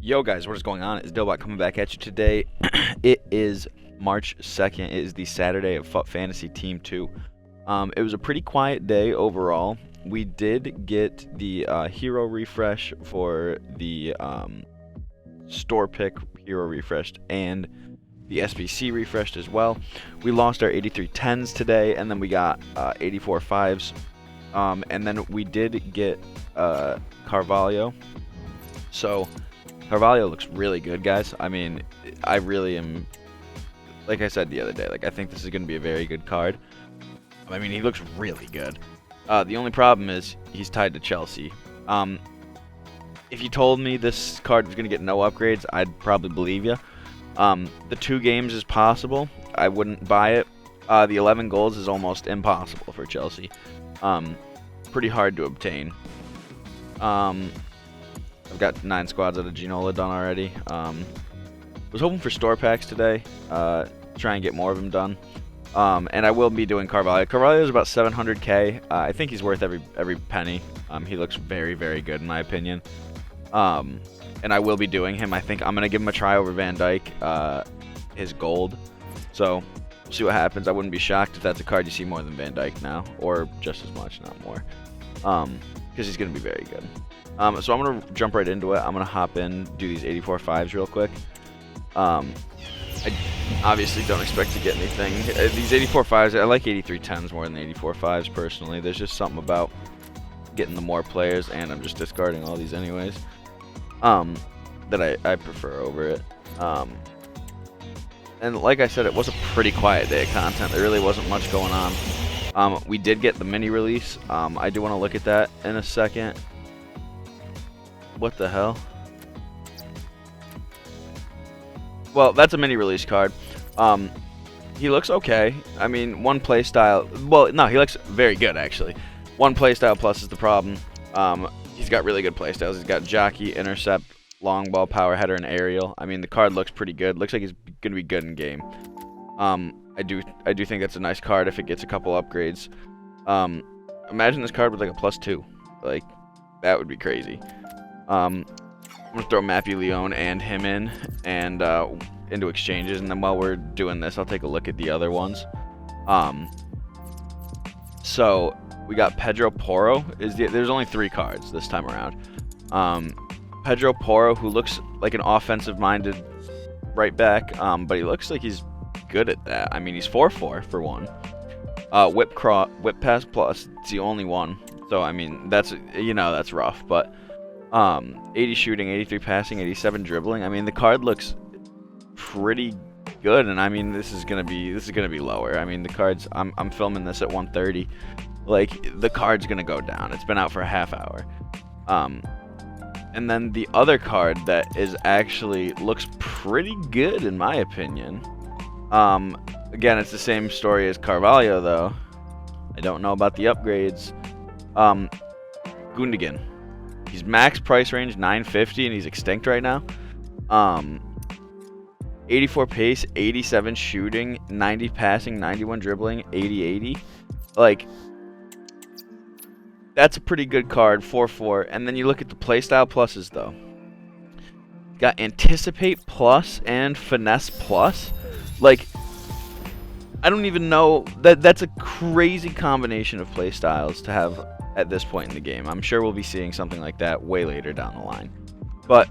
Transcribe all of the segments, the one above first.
Yo guys, what is going on? It's Dillbot coming back at you today. It is March 2nd. It is the Saturday of FUT Fantasy Team 2. It was a pretty quiet day overall. We did get the hero refresh for the store pick hero refreshed and the SBC refreshed as well. We lost our 83 10s today, and then we got 84 5s. And then we did get Carvalho. So Carvalho looks really good, guys. I mean, I really am, like I said the other day, I think this is going to be a very good card. I mean, he looks really good. The only problem is he's tied to Chelsea. If you told me this card was going to get no upgrades, I'd probably believe you. The 2 games is possible. I wouldn't buy it. The 11 goals is almost impossible for Chelsea. Pretty hard to obtain. I've got 9 squads out of Ginola done already. Was hoping for store packs today. Try and get more of them done. And I will be doing Carvalho. Carvalho is about 700k. I think he's worth every penny. He looks very, very good in my opinion. And I will be doing him. I think I'm gonna give him a try over Van Dijk, his gold. So we'll see what happens. I wouldn't be shocked if that's a card you see more than Van Dijk now, or just as much, not more. Because he's gonna be very good. So I'm going to jump right into it. I'm going to hop in, do these 84 5s real quick. I obviously don't expect to get anything. These 84 5s, I like 83 10s more than 84 5s personally. There's just something about getting the more players, and I'm just discarding all these anyways, that I prefer over it. And like I said, it was a pretty quiet day of content. There really wasn't much going on. We did get the mini release. I do want to look at that in a second. What the hell? Well, that's a mini release card. He looks okay. I mean, one playstyle. Well, no, he looks very good actually. One playstyle plus is the problem. He's got really good playstyles. He's got jockey, intercept, long ball, power header, and aerial. I mean, the card looks pretty good. Looks like he's gonna be good in game. I do think that's a nice card if it gets a couple upgrades. Imagine this card with like a +2. Like, that would be crazy. I'm gonna throw Matthew Leone and him in and into exchanges, and then while we're doing this, I'll take a look at the other ones. So we got Pedro Porro. There's only 3 cards this time around. Pedro Porro, who looks like an offensive-minded right back, but he looks like he's good at that. I mean, he's 4-4 for one. Whip pass plus. It's the only one. So I mean, that's rough, but. 80 shooting, 83 passing, 87 dribbling. I mean, the card looks pretty good, and I mean, this is gonna be lower. I mean, the cards. I'm filming this at 1:30. Like, the card's gonna go down. It's been out for a half hour. And then the other card that is actually looks pretty good in my opinion. Again, it's the same story as Carvalho though. I don't know about the upgrades. Gundogan. He's max price range 950 and he's extinct right now. 84 pace, 87 shooting, 90 passing, 91 dribbling, 80. Like, that's a pretty good card, 4-4. And then you look at the playstyle pluses though. Got anticipate plus and finesse plus. Like, I don't even know that's a crazy combination of playstyles to have at this point in the game. I'm sure we'll be seeing something like that way later down the line. But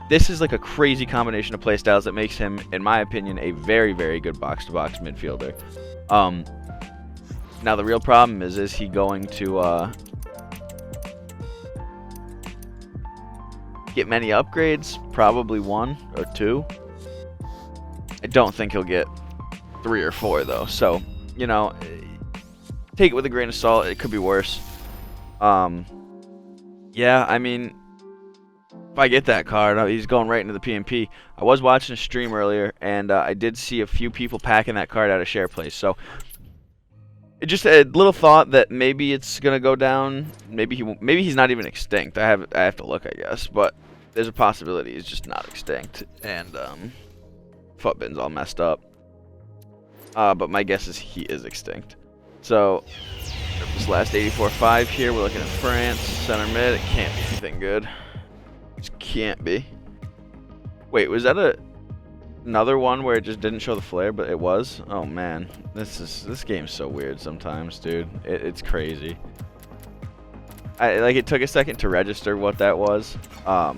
this is like a crazy combination of playstyles that makes him, in my opinion, a very, very good box-to-box midfielder. Now the real problem is he going to get many upgrades? Probably 1 or 2. I don't think he'll get 3 or 4 though. So, you know, take it with a grain of salt. It could be worse. Yeah, I mean, if I get that card, he's going right into the PMP. I was watching a stream earlier, and I did see a few people packing that card out of share place. So, it just a little thought that maybe it's gonna go down. Maybe he's not even extinct. I have to look, I guess, but there's a possibility he's just not extinct, and Footbin's all messed up. But my guess is he is extinct. So this last 84-5 here, we're looking at France, center mid. It can't be anything good. Just can't be. Wait, was that another one where it just didn't show the flare, but it was? Oh man, this game's so weird sometimes, dude. It's crazy. Like it took a second to register what that was. But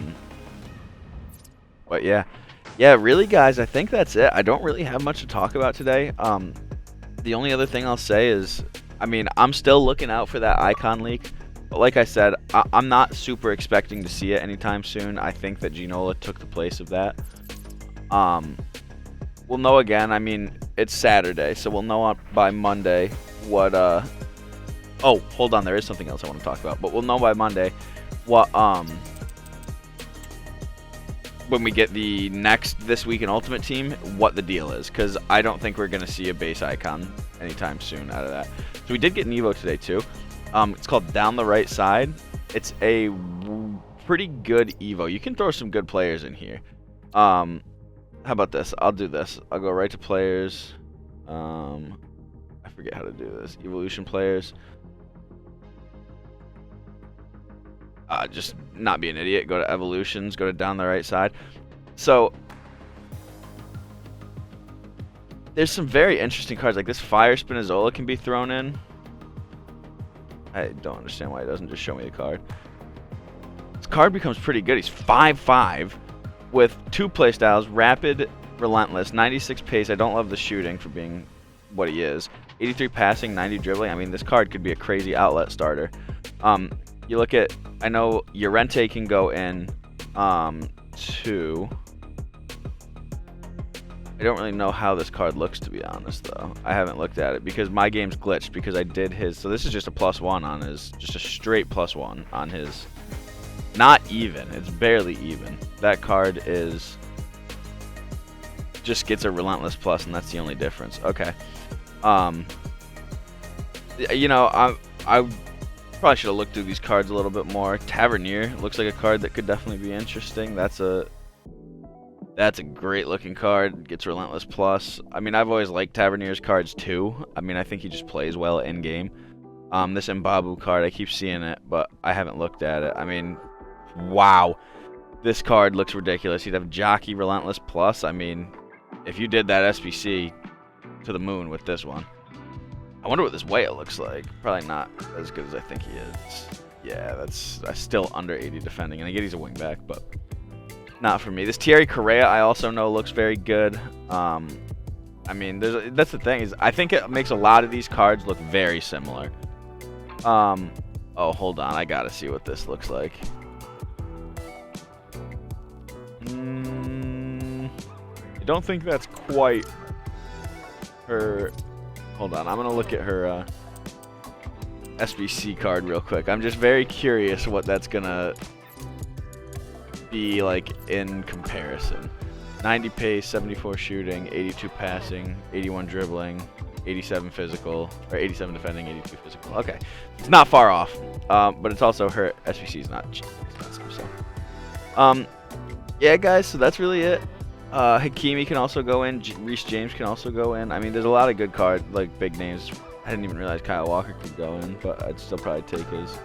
yeah. Yeah, really guys, I think that's it. I don't really have much to talk about today. The only other thing I'll say is, I mean, I'm still looking out for that icon leak. But like I said, I'm not super expecting to see it anytime soon. I think that Ginola took the place of that. We'll know again. I mean, it's Saturday, so we'll know by Monday what, oh, hold on. There is something else I want to talk about. But we'll know by Monday what, when we get the next This Week in Ultimate Team, what the deal is. Because I don't think we're going to see a base icon anytime soon out of that. So we did get an Evo today, too. It's called Down the Right Side. It's a pretty good Evo. You can throw some good players in here. How about this? I'll do this. I'll go right to players. I forget how to do this. Evolution players. Just not be an idiot. Go to evolutions. Go to down the right side. So there's some very interesting cards. Like this Fire Spinazzola can be thrown in. I don't understand why it doesn't just show me the card. This card becomes pretty good. He's 5'5", with 2 playstyles: rapid, relentless, 96 pace. I don't love the shooting for being what he is. 83 passing, 90 dribbling. I mean, this card could be a crazy outlet starter. You look at, I know Llorente can go in to, I don't really know how this card looks, to be honest, though. I haven't looked at it because my game's glitched because I did his, so this is just a +1 on his, just a straight +1 on his, not even, it's barely even. That card is, just gets a relentless plus, and that's the only difference. Okay. You know, I probably should have looked through these cards a little bit more. Tavernier looks like a card that could definitely be interesting. That's a great looking card. Gets relentless plus. I mean, I've always liked Tavernier's cards too. I mean, I think he just plays well in game. This Mbabu card, I keep seeing it, but I haven't looked at it. I mean, wow, this card looks ridiculous. He'd have Jockey relentless plus. I mean, if you did that SBC to the moon with this one. I wonder what this whale looks like. Probably not as good as I think he is. Yeah, that's still under 80 defending. And I get he's a wingback, but not for me. This Thierry Correa I also know looks very good. I mean, that's the thing, is I think it makes a lot of these cards look very similar. Oh, hold on. I gotta see what this looks like. I don't think that's quite her. Hold on, I'm going to look at her SBC card real quick. I'm just very curious what that's going to be like in comparison. 90 pace, 74 shooting, 82 passing, 81 dribbling, 87 physical, or 87 defending, 82 physical. Okay, it's not far off, but it's also her SBC is not expensive. So, yeah, guys, so that's really it. Hakimi can also go in. Reece James can also go in. I mean, there's a lot of good cards, like big names. I didn't even realize Kyle Walker could go in, but I'd still probably take his.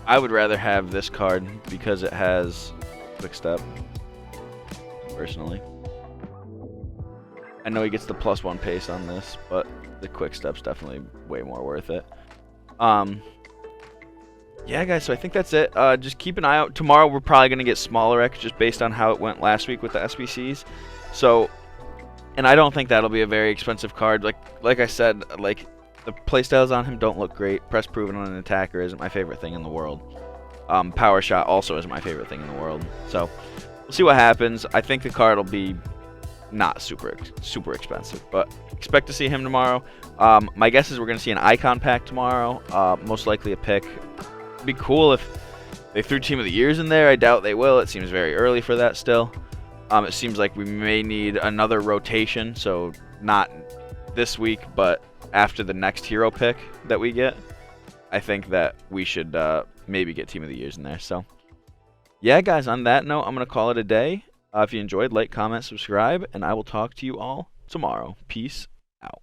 I would rather have this card because it has quick step, personally. I know he gets the +1 pace on this, but the quick step's definitely way more worth it. Yeah, guys, so I think that's it. Just keep an eye out. Tomorrow we're probably going to get smaller X just based on how it went last week with the SBCs. So, and I don't think that'll be a very expensive card. Like I said, like the playstyles on him don't look great. Press proven on an attacker isn't my favorite thing in the world. Power shot also isn't my favorite thing in the world. So, we'll see what happens. I think the card will be not super expensive, but expect to see him tomorrow. My guess is we're going to see an icon pack tomorrow. Most likely a pick. It'd be cool if they threw Team of the Years in there. I doubt they will. It seems very early for that still. It seems like we may need another rotation, so not this week, but after the next hero pick that we get, I think that we should maybe get Team of the Years in there. So, yeah, guys, on that note, I'm going to call it a day. If you enjoyed, like, comment, subscribe, and I will talk to you all tomorrow. Peace